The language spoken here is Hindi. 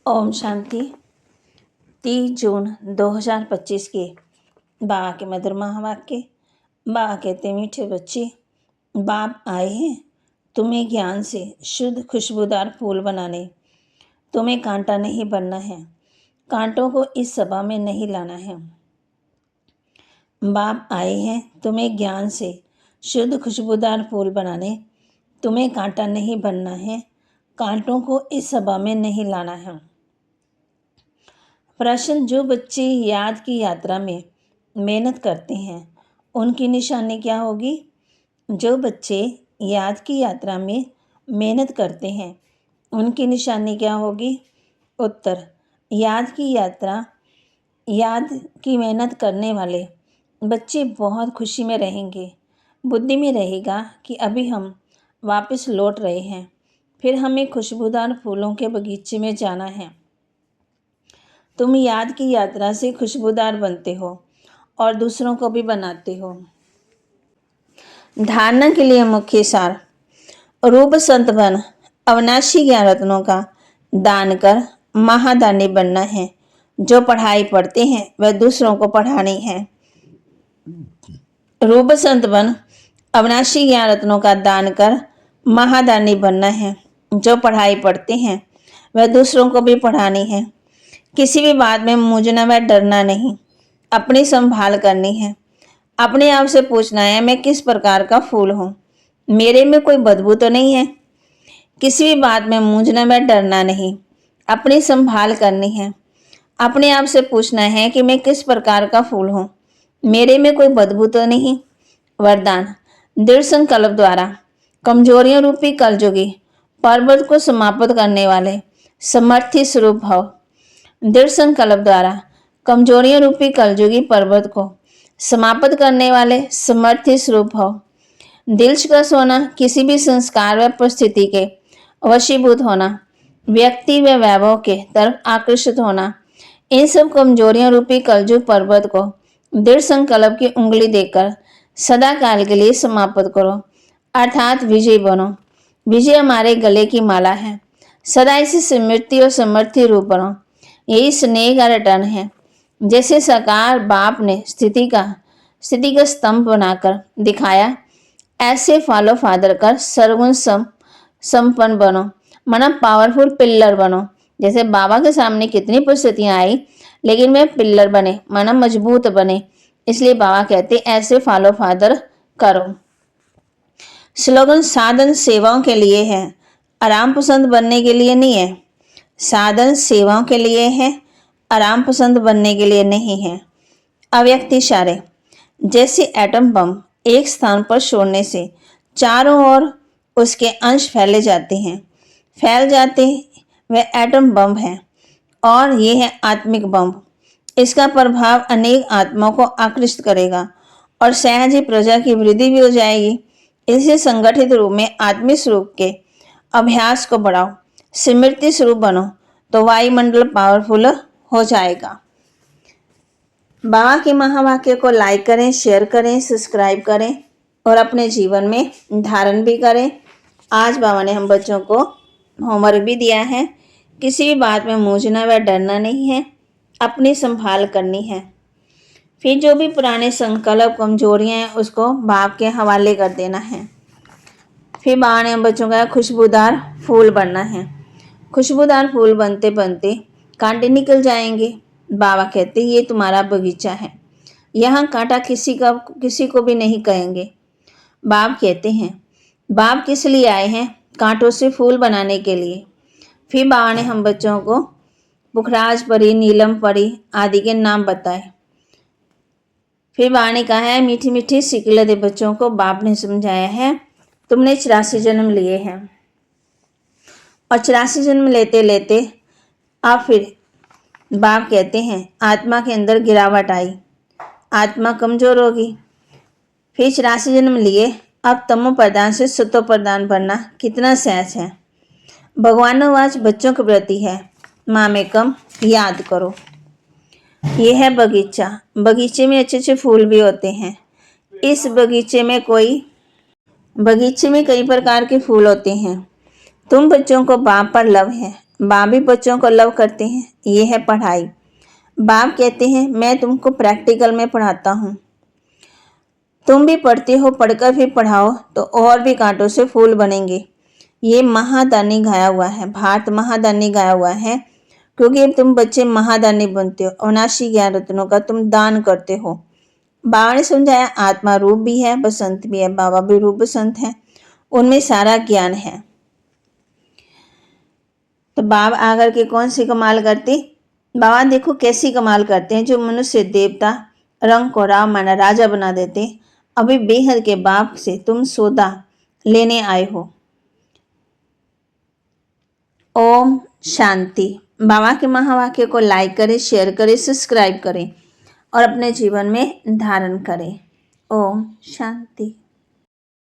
ओम शांति। 30 जून 2025 के बाबा के मधुर महावाक्य। बाबा कहते मीठे बच्चे, बाप आए हैं तुम्हें ज्ञान से शुद्ध खुशबूदार फूल बनाने। तुम्हें कांटा नहीं बनना है, कांटों को इस सभा में नहीं लाना है। बाप आए हैं तुम्हें ज्ञान से शुद्ध खुशबूदार फूल बनाने। तुम्हें कांटा नहीं बनना है, कांटों को इस सभा में नहीं लाना है। प्रश्न, जो बच्चे याद की यात्रा में मेहनत करते हैं उनकी निशानी क्या होगी? जो बच्चे याद की यात्रा में मेहनत करते हैं उनकी निशानी क्या होगी? उत्तर, याद की मेहनत करने वाले बच्चे बहुत खुशी में रहेंगे। बुद्धि में रहेगा कि अभी हम वापस लौट रहे हैं, फिर हमें खुशबूदार फूलों के बगीचे में जाना है। तुम याद की यात्रा से खुशबूदार बनते हो और दूसरों को भी बनाते हो। धारणा के लिए मुख्य सार। रूप संत बन अविनाशी ज्ञान रत्नों का दान कर महादानी बनना है। जो पढ़ाई पढ़ते हैं वह दूसरों को पढ़ानी है। रूप संत बन अविनाशी ज्ञान रत्नों का दान कर महादानी बनना है। जो पढ़ाई पढ़ते हैं वह दूसरों को भी पढ़ानी है। किसी भी बात में मूझना व डरना नहीं, अपनी संभाल करनी है। अपने आप से पूछना है, मैं किस प्रकार का फूल हूँ? मेरे में कोई बदबू तो नहीं है? किसी भी बात में मूझना व डरना नहीं, अपनी संभाल करनी है। अपने आप से पूछना है कि मैं किस प्रकार का फूल हूँ, मेरे में कोई बदबू तो नहीं? वरदान। दृढ़ संकल्प द्वारा कमजोरियों रूपी कलजुगी पर्वत को समाप्त करने वाले समर्थी स्वरूप भव। दृढ़ संकल्प द्वारा कमजोरियों रूपी कलजुगी पर्वत को समाप्त करने वाले समर्थी स्वरूप भव। दिलचस्प होना, किसी भी संस्कार व परिस्थिति के वशीभूत होना, व्यक्ति व वैभव के तरफ आकर्षित होना, इन सब कमजोरियों रूपी कलजुग पर्वत को दृढ़ संकल्प की उंगली देकर सदा काल के लिए समाप्त करो, अर्थात विजय बनो। विजय हमारे गले की माला है, सदा इसी स्मृति और समर्थी रूप बनो। यही स्नेह का रिटर्न है। जैसे साकार बाप ने स्थिति का स्तंभ बनाकर दिखाया, ऐसे फॉलो फादर कर सर्वगुण संपन्न बनो, माना पावरफुल पिल्लर बनो। जैसे बाबा के सामने कितनी परिस्थितियां आई, लेकिन वे पिल्लर बने, माना मजबूत बने। इसलिए बाबा कहते ऐसे फॉलो फादर करो। स्लोगन, साधन सेवाओं के लिए है, आराम पसंद बनने के लिए नहीं है। साधन सेवाओं के लिए है, आराम पसंद बनने के लिए नहीं है। अव्यक्त इशारे। जैसे एटम बम एक स्थान पर छोड़ने से चारों ओर उसके अंश फैल जाते वह एटम बम है, और यह है आत्मिक बम। इसका प्रभाव अनेक आत्माओं को आकृष्ट करेगा और सहज ही प्रजा की वृद्धि भी हो जाएगी। इसे संगठित रूप में आत्मिक स्वरूप के अभ्यास को बढ़ाओ, स्मृति स्वरूप बनो, तो वायुमंडल पावरफुल हो जाएगा। बाबा के महावाक्य को लाइक करें, शेयर करें, सब्सक्राइब करें और अपने जीवन में धारण भी करें। आज बाबा ने हम बच्चों को होमवर्क भी दिया है। किसी भी बात में मूझना व डरना नहीं है, अपनी संभाल करनी है। फिर जो भी पुराने संकल्प कमजोरियां हैं उसको बाप के हवाले कर देना है। फिर बाबा ने हम बच्चों का खुशबूदार फूल बनना है। खुशबूदार फूल बनते बनते कांटे निकल जाएंगे। बाबा कहते ये तुम्हारा बगीचा है, यहाँ कांटा किसी को भी नहीं कहेंगे। बाप कहते हैं बाप किस लिए आए हैं? कांटों से फूल बनाने के लिए। फिर बाबा ने हम बच्चों को पुखराज परी, नीलम परी आदि के नाम बताए। फिर बाबा ने कहा है मीठी मीठी सिकलत बच्चों को बाप ने समझाया है, तुमने 84 जन्म लिए हैं और 84 जन्म लेते लेते अब फिर बाप कहते हैं आत्मा के अंदर गिरावट आई, आत्मा कमजोर होगी। फिर 84 जन्म लिए, अब तमो प्रधान से सतो प्रधान बनना कितना सहज है। भगवानोवाच बच्चों के प्रति है, माँ में कम याद करो। ये है बगीचा, बगीचे में अच्छे अच्छे फूल भी होते हैं। इस बगीचे में कई प्रकार के फूल होते हैं। तुम बच्चों को बाप पर लव है, बाप भी बच्चों को लव करते हैं, ये है पढ़ाई। बाप कहते हैं मैं तुमको प्रैक्टिकल में पढ़ाता हूँ, तुम भी पढ़ते हो, पढ़कर भी पढ़ाओ तो और भी कांटों से फूल बनेंगे। ये महादानी गाया हुआ है, भारत महादानी गाया हुआ है, क्योंकि अब तुम बच्चे महादानी बनते हो, अविनाशी ज्ञान रत्नों का तुम दान करते हो। बाबा ने समझाया आत्मा रूप भी है, बसंत भी है, बाबा भी रूप बसंत है, उनमें सारा ज्ञान है। तो बाबा आकर के कौन सी कमाल करते? बाबा देखो कैसी कमाल करते हैं, जो मनुष्य देवता रंग को राम माना राजा बना देते। अभी बेहद के बाप से तुम सौदा लेने आए हो। ओम शांति। बाबा के महावाक्य को लाइक करें, शेयर करें, सब्सक्राइब करें और अपने जीवन में धारण करें। ओम शांति।